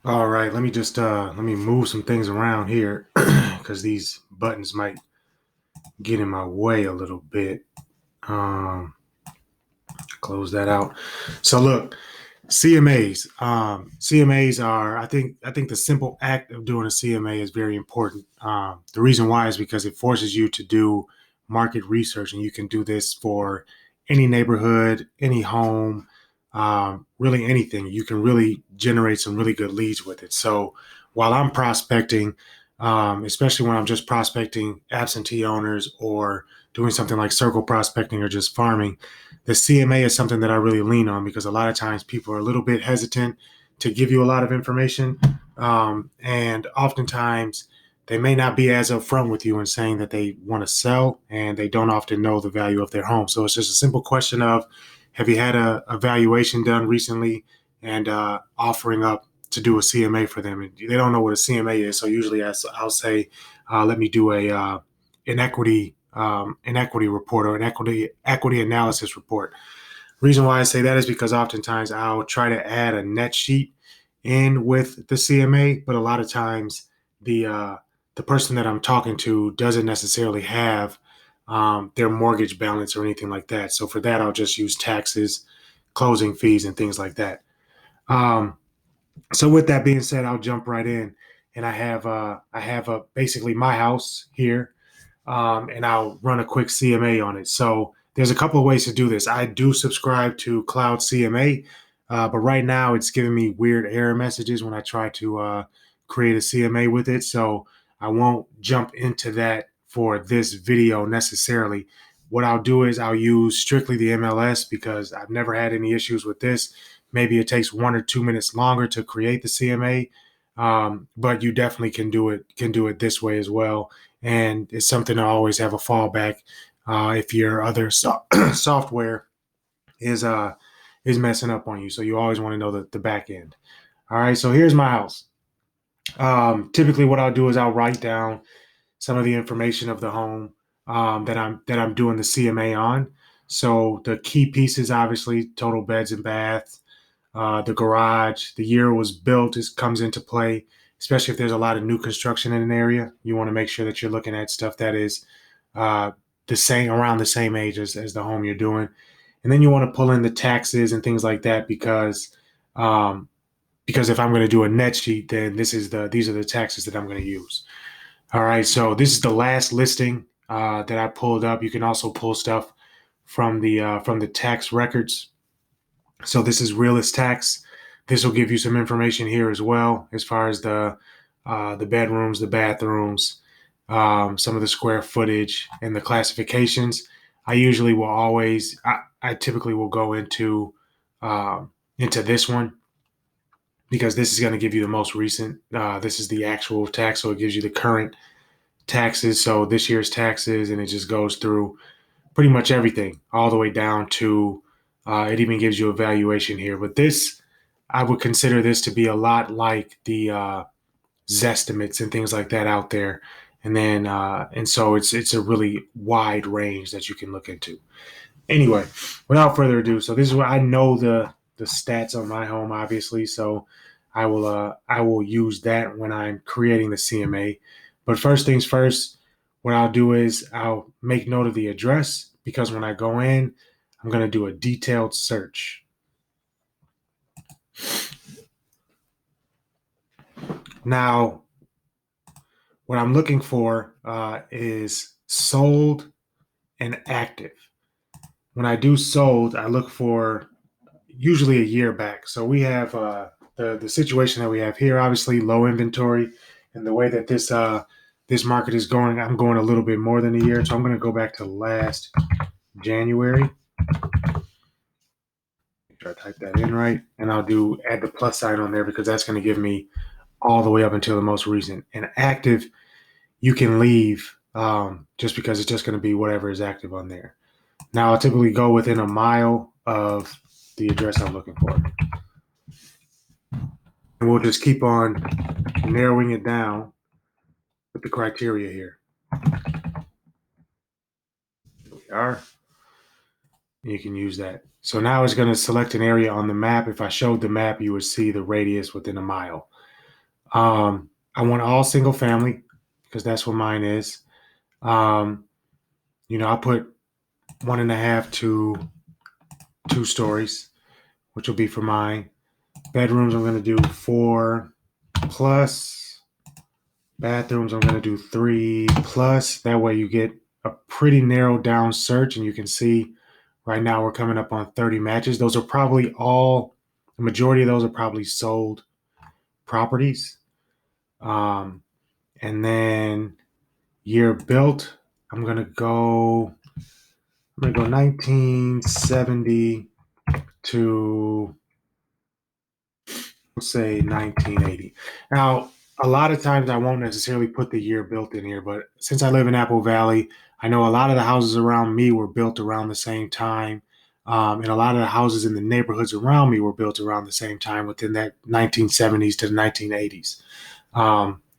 All right, let me just let me move some things around here because these buttons might get in my way a little bit. Um, close that out. So look, CMAs. CMAs are I think the simple act of doing a CMA is very important. The reason why is because it forces you to do market research, and you can do this for any neighborhood, any home, really anything. You can really generate some really good leads with it. So while I'm prospecting, especially when I'm just prospecting absentee owners or doing something like circle prospecting or just farming, the CMA is something that I really lean on because a lot of times people are a little bit hesitant to give you a lot of information. And oftentimes they may not be as upfront with you in saying that they want to sell, and they don't often know the value of their home. So it's just a simple question of, have you had a valuation done recently, and offering up to do a CMA for them. And they don't know what a CMA is. So usually I'll say, let me do an equity report or an equity analysis report. Reason why I say that is because oftentimes I'll try to add a net sheet in with the CMA, but a lot of times the uh, the person that I'm talking to doesn't necessarily have their mortgage balance or anything like that. So for that, I'll just use taxes, closing fees, and things like that. Um, so with that being said, I'll jump right in, and I have basically my house here, and I'll run a quick CMA on it. So there's a couple of ways to do this. I do subscribe to Cloud CMA, but right now it's giving me weird error messages when I try to create a CMA with it. So I won't jump into that for this video necessarily. What I'll do is I'll use strictly the MLS because I've never had any issues with this. Maybe it takes 1 or 2 minutes longer to create the CMA, but you definitely can do it this way as well, and it's something to always have a fallback if your other software is uh is messing up on you. So you always want to know the back end. All right, so here's my house. Typically, what I'll do is I'll write down some of the information of the home that I'm doing the CMA on. So the key pieces, obviously, total beds and baths, the garage, the year it was built is comes into play, especially if there's a lot of new construction in an area. You want to make sure that you're looking at stuff that is uh, the same around the same age as the home you're doing. And then you want to pull in the taxes and things like that um, because if I'm going to do a net sheet, then these are the taxes that I'm going to use. All right, so this is the last listing that I pulled up. You can also pull stuff from the tax records. So this is realist tax. This will give you some information here as well, as far as the bedrooms, the bathrooms, some of the square footage, and the classifications. I usually will always, I typically will go into this one because this is going to give you the most recent. This is the actual tax, so it gives you the current taxes. So this year's taxes, and it just goes through pretty much everything, all the way down to it even gives you a valuation here. But this, I would consider this to be a lot like the Zestimates and things like that out there. And so it's a really wide range that you can look into. Anyway, without further ado, so this is what I know the stats on my home, obviously. So I will use that when I'm creating the CMA. But first things first, what I'll do is I'll make note of the address because when I go in, I'm going to do a detailed search. Now, what I'm looking for is sold and active. When I do sold, I look for usually a year back. So we have the situation that we have here, obviously low inventory, and the way that this market is going, I'm going a little bit more than a year. So I'm going to go back to last January. Make sure I type that in right, and I'll do add the plus sign on there because that's going to give me all the way up until the most recent. And active, you can leave just because it's just going to be whatever is active on there. Now I'll typically go within a mile of the address I'm looking for. And we'll just keep on narrowing it down with the criteria here. Here we are. You can use that. So now it's going to select an area on the map. If I showed the map, you would see the radius within a mile. I want all single family because that's what mine is. Um, I'll put 1.5 to 2 stories, which will be for mine. Bedrooms, I'm going to do 4 plus. Bathrooms, I'm going to do 3 plus. That way you get a pretty narrowed down search, and you can see right now we're coming up on 30 matches. Those are probably the majority of those are probably sold properties. And then year built, I'm gonna go 1970 to, let's say, 1980. Now, a lot of times I won't necessarily put the year built in here, but since I live in Apple Valley, I know a lot of the houses around me were built around the same time. And a lot of the houses in the neighborhoods around me were built around the same time within that 1970s to the 1980s.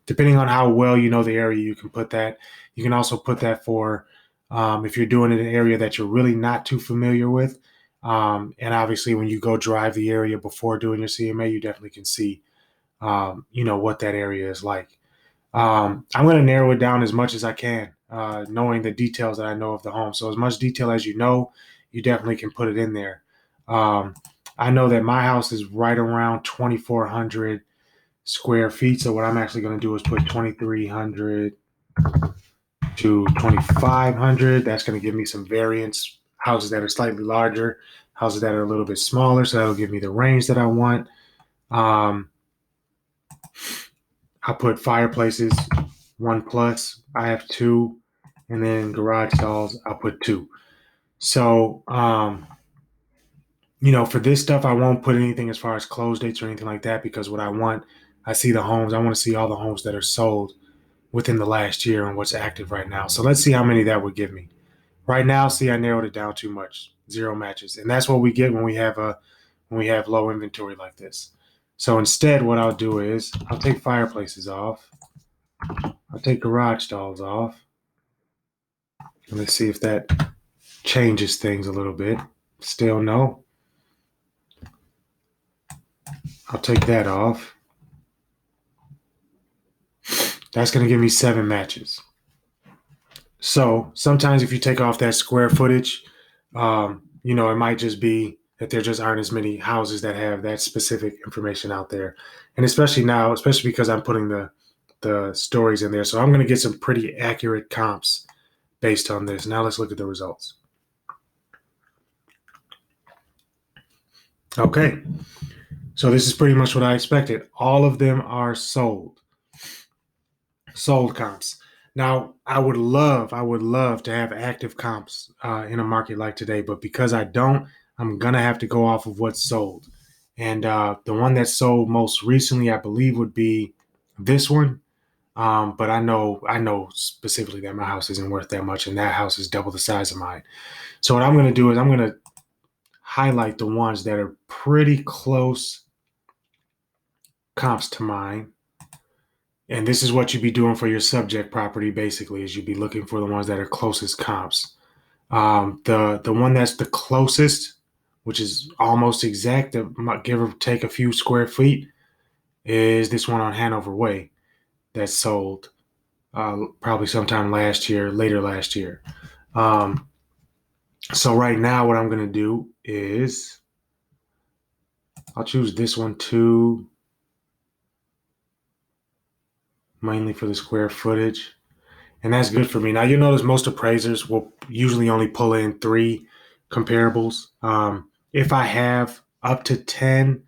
Depending on how well you know the area, you can put that. You can also put that for if you're doing it in an area that you're really not too familiar with. And obviously, when you go drive the area before doing your CMA, you definitely can see, what that area is like. I'm going to narrow it down as much as I can, knowing the details that I know of the home. So as much detail as you definitely can put it in there. Um, I know that my house is right around 2,400 square feet. So what I'm actually going to do is put 2,300 to 2,500. That's going to give me some variance. Houses that are slightly larger, houses that are a little bit smaller. So that'll give me the range that I want. I'll put fireplaces 1 plus. I have 2, and then garage stalls I'll put 2. So for this stuff I won't put anything as far as close dates or anything like that, because what I see the homes. I want to see all the homes that are sold within the last year and what's active right now. So let's see how many that would give me. Right now, see, I narrowed it down too much. 0 matches, and that's what we get when we have low inventory like this. So instead, what I'll do is I'll take fireplaces off. I'll take garage stalls off. And let's see if that changes things a little bit. Still no. I'll take that off. That's going to give me 7 matches. So sometimes if you take off that square footage, it might just be that there just aren't as many houses that have that specific information out there. And especially now, especially because I'm putting the stories in there. So I'm going to get some pretty accurate comps based on this. Now let's look at the results. Okay. So this is pretty much what I expected. All of them are sold comps. Now, I would love to have active comps in a market like today, but because I don't, I'm gonna have to go off of what's sold. And the one that sold most recently, I believe, would be this one. But I know specifically that my house isn't worth that much, and that house is double the size of mine. So what I'm gonna do is I'm gonna highlight the ones that are pretty close comps to mine. And this is what you'd be doing for your subject property, basically, is you'd be looking for the ones that are closest comps. The one that's the closest, which is almost exact, give or take a few square feet, is this one on Hanover Way that sold probably sometime later last year. So right now, what I'm going to do is I'll choose this one too, mainly for the square footage. And that's good for me. Now, you'll notice most appraisers will usually only pull in 3 comparables. If I have up to 10,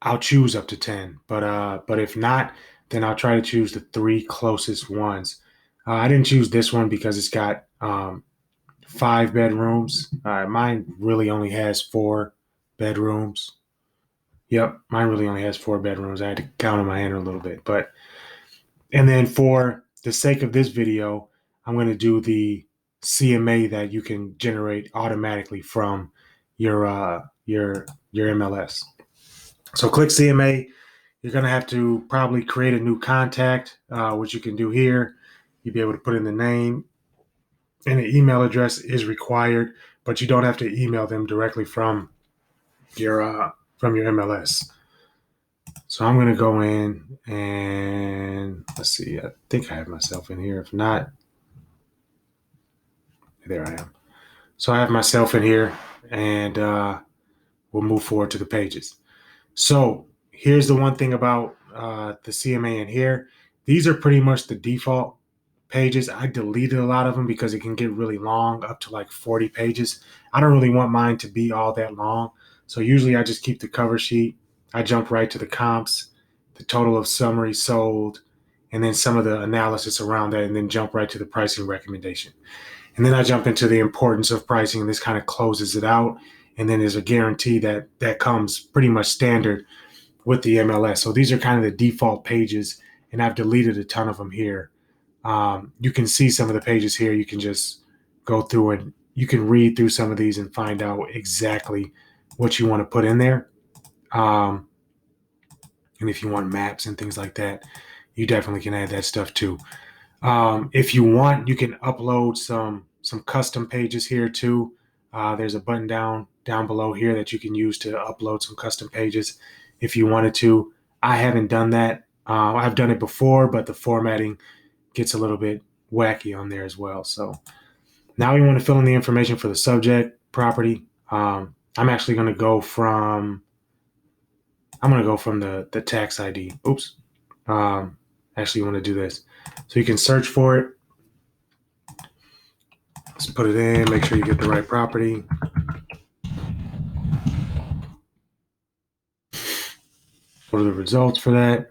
I'll choose up to 10. But if not, then I'll try to choose the 3 closest ones. I didn't choose this one because it's got 5 bedrooms. Mine really only has 4 bedrooms. Yep, mine really only has 4 bedrooms. I had to count on my hand a little bit. And then for the sake of this video, I'm going to do the CMA that you can generate automatically from your MLS. So click CMA. You're going to have to probably create a new contact, which you can do here. You'll be able to put in the name, and an email address is required, but you don't have to email them directly from your MLS. So I'm going to go in and let's see. I think I have myself in here. If not, there I am. So I have myself in here, and we'll move forward to the pages. So here's the one thing about the CMA in here. These are pretty much the default pages. I deleted a lot of them because it can get really long, up to like 40 pages. I don't really want mine to be all that long. So usually I just keep the cover sheet. I jump right to the comps, the total of summary sold, and then some of the analysis around that, and then jump right to the pricing recommendation. And then I jump into the importance of pricing, and this kind of closes it out. And then there's a guarantee that comes pretty much standard with the MLS. So these are kind of the default pages, and I've deleted a ton of them here. You can see some of the pages here. You can just go through and you can read through some of these and find out exactly what you want to put in there. And if you want maps and things like that, you definitely can add that stuff too. If you want, you can upload some custom pages here too. There's a button down below here that you can use to upload some custom pages if you wanted to. I haven't done that. I've done it before, but the formatting gets a little bit wacky on there as well. So now we want to fill in the information for the subject property. I'm actually going to go from the tax ID. Oops. Actually, you want to do this. So you can search for it. Let's put it in, make sure you get the right property. Go to the results for that.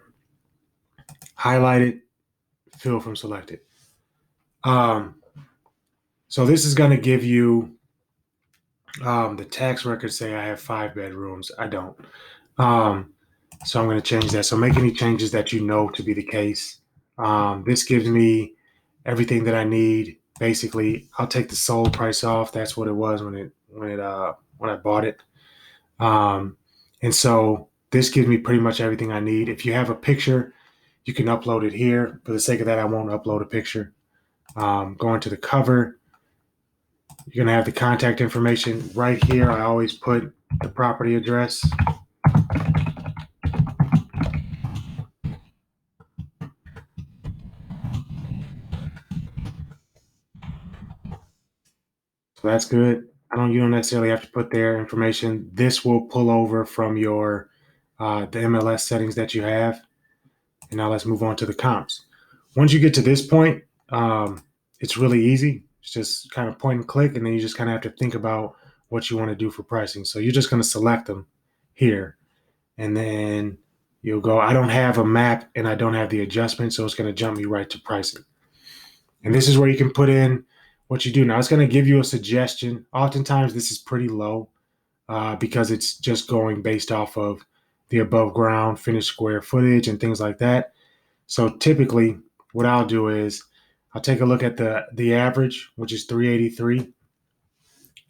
Highlight it, fill from selected. So this is going to give you the tax records say I have 5 bedrooms. I don't. So I'm going to change that. So make any changes that you know to be the case. This gives me everything that I need. Basically, I'll take the sold price off. That's what it was when I bought it. And so this gives me pretty much everything I need. If you have a picture, you can upload it here. For the sake of that, I won't upload a picture. Going to the cover, you're going to have the contact information right here. I always put the property address. So that's good. You don't necessarily have to put their information. This will pull over from your the MLS settings that you have. And now let's move on to the comps. Once you get to this point, it's really easy. It's just kind of point and click, and then you just kind of have to think about what you want to do for pricing. So you're just going to select them here, and then you'll go, I don't have a map and I don't have the adjustment, so it's going to jump me right to pricing. And this is where you can put in what you do. Now it's going to give you a suggestion. Oftentimes this is pretty low because it's just going based off of the above ground finished square footage and things like that. So typically what I'll do is I'll take a look at the average, which is 383,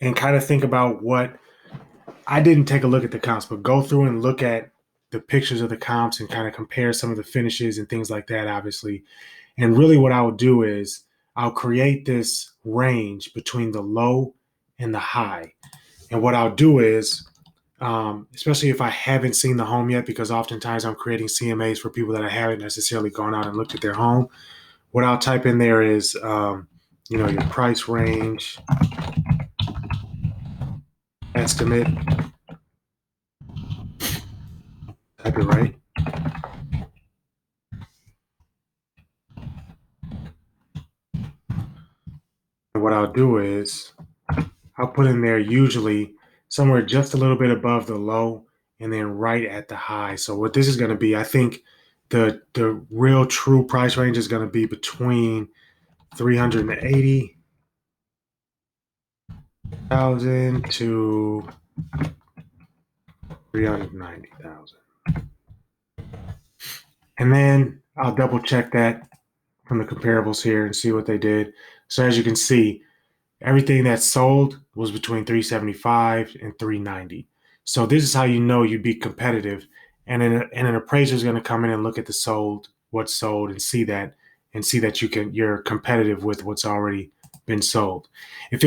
and kind of think about what I didn't take a look at the comps, but go through and look at the pictures of the comps and kind of compare some of the finishes and things like that, obviously. And really what I will do is I'll create this range between the low and the high. And what I'll do is, especially if I haven't seen the home yet, because oftentimes I'm creating CMAs for people that I haven't necessarily gone out and looked at their home. What I'll type in there is, your price range, estimate, type it right. And what I'll do is I'll put in there usually somewhere just a little bit above the low and then right at the high. So what this is going to be, I think the real true price range is going to be between 380,000 to 390,000. And then I'll double check that from the comparables here and see what they did. So as you can see, everything that sold was between 375 and 390. So this is how you know you'd be competitive. And an appraiser is going to come in and look at what's sold, and see that you're competitive with what's already been sold. If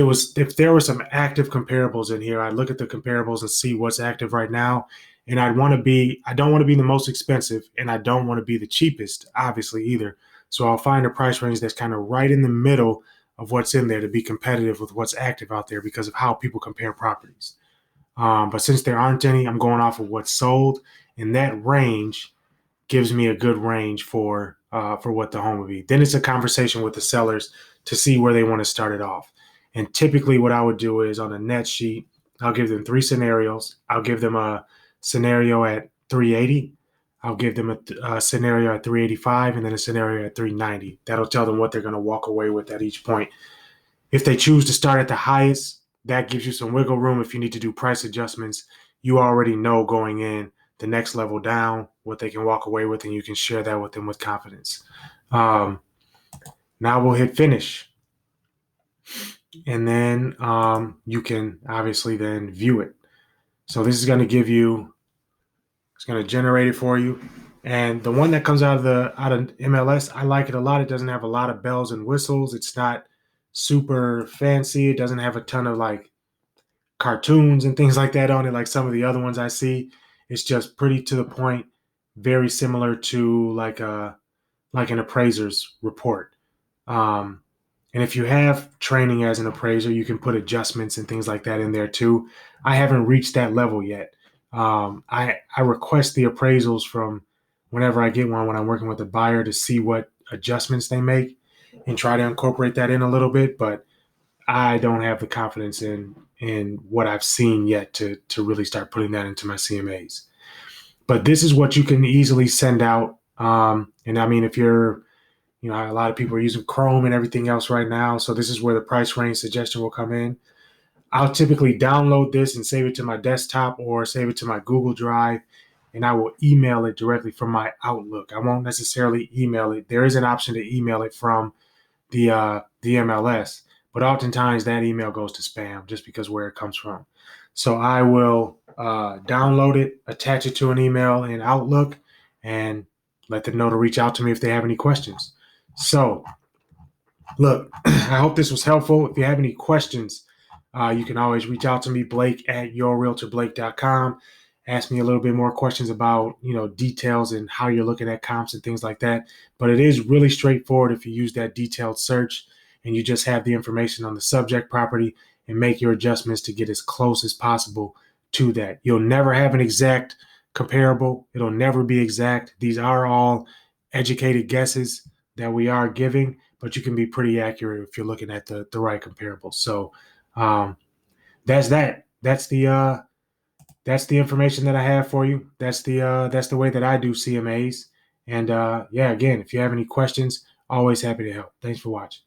there were some active comparables in here, I'd look at the comparables and see what's active right now, And I don't want to be the most expensive, and I don't want to be the cheapest, obviously, either. So I'll find a price range that's kind of right in the middle of what's in there to be competitive with what's active out there because of how people compare properties. But since there aren't any, I'm going off of what's sold, and that range gives me a good range for what the home would be. Then it's a conversation with the sellers to see where they want to start it off. And typically, what I would do is on a net sheet, I'll give them 3 scenarios. I'll give them a scenario at 380. I'll give them a scenario at 385, and then a scenario at 390. That'll tell them what they're going to walk away with at each point. If they choose to start at the highest, that gives you some wiggle room if you need to do price adjustments. You already know going in the next level down what they can walk away with, and you can share that with them with confidence. Um, Now we'll hit finish, and then you can obviously then view it. So this is going to give you, it's going to generate it for you. And the one that comes out of MLS, I like it a lot. It doesn't have a lot of bells and whistles. It's not super fancy. It doesn't have a ton of like cartoons and things like that on it, like some of the other ones I see. It's just pretty to the point, very similar to like an appraiser's report. Um, and if you have training as an appraiser, you can put adjustments and things like that in there too. I haven't reached that level yet. I request the appraisals from whenever I get one when I'm working with a buyer to see what adjustments they make and try to incorporate that in a little bit. But I don't have the confidence in what I've seen yet to really start putting that into my CMAs. But this is what you can easily send out. And I mean, if you're, a lot of people are using Chrome and everything else right now. So this is where the price range suggestion will come in. I'll typically download this and save it to my desktop or save it to my Google Drive, and I will email it directly from my Outlook. I won't necessarily email it. There is an option to email it from the MLS, but oftentimes that email goes to spam just because where it comes from. So I will download it, attach it to an email in Outlook, and let them know to reach out to me if they have any questions. So, look, I hope this was helpful. If you have any questions, you can always reach out to me, Blake at yourrealtorblake.com. Ask me a little bit more questions about, details and how you're looking at comps and things like that. But it is really straightforward if you use that detailed search and you just have the information on the subject property and make your adjustments to get as close as possible to that. You'll never have an exact comparable. It'll never be exact. These are all educated guesses that we are giving, but you can be pretty accurate if you're looking at the right comparables. So that's that. That's the information that I have for you. That's the way that I do CMAs. And yeah, again, if you have any questions, always happy to help. Thanks for watching.